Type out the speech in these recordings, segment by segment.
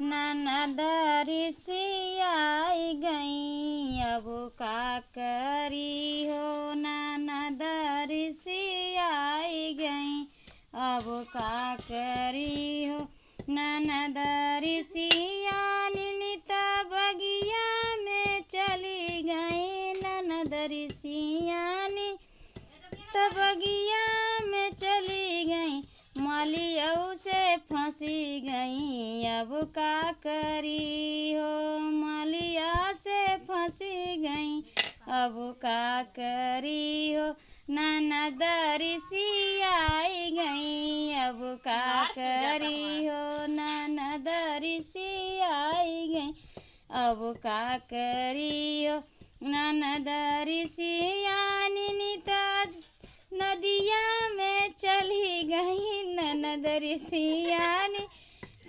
ननद रिसियाई गई अब का करी हो। ननद रिसियाई गई अब का करी हो। ननद रिसियानी नित बगिया में चली गई। ननद रिसियानी त बगिया में चली गई। मालियऊ से फंसी गई अब का करी हो। मालिया से फंसी गई अब का करी हो। ननद रिसियाई गई अब का करी हो। ननद रिसियाई गई अब का करी हो। ननद रिसियानी नित नदिया में चली गई। ननद रिसियानी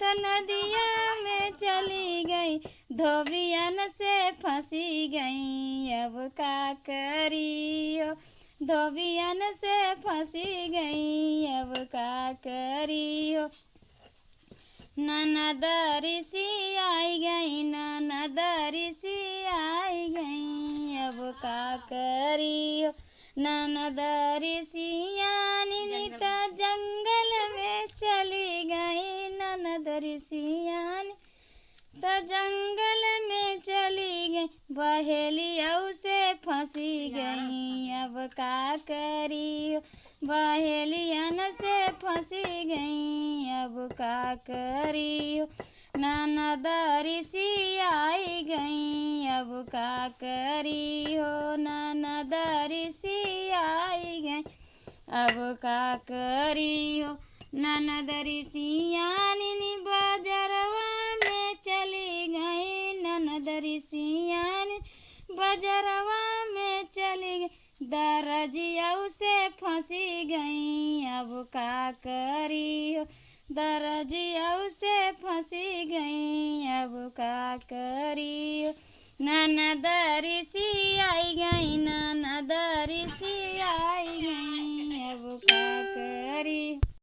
तो नदिया में चली गई। धोबियन से फंसी गई अब का करी हो। धोबियन से फंसी गई अब का करी हो। ननद रिसियाई गई। ननद रिसियाई गई अब का करी हो। ननद रिसियानी नित जंगल में चली गई। ननद रिसियानी तो जंगल में चली गई। बहेलियऊ से फंसी गई अब का करी हो। बहेलियन से फंसी गई अब का करी हो। ननद रिसियाई गई अब का करी हो। ननद रिसियाई गई अब का करी हो। ननद रिसियानी बजरवा में चली गई। ननद रिसियानी बजरवा में चली गई। दरजियऊ से फंसी गई अब का करी हो। दरजियऊ से फंसी गई अब का करी हो। ननद रिसियानी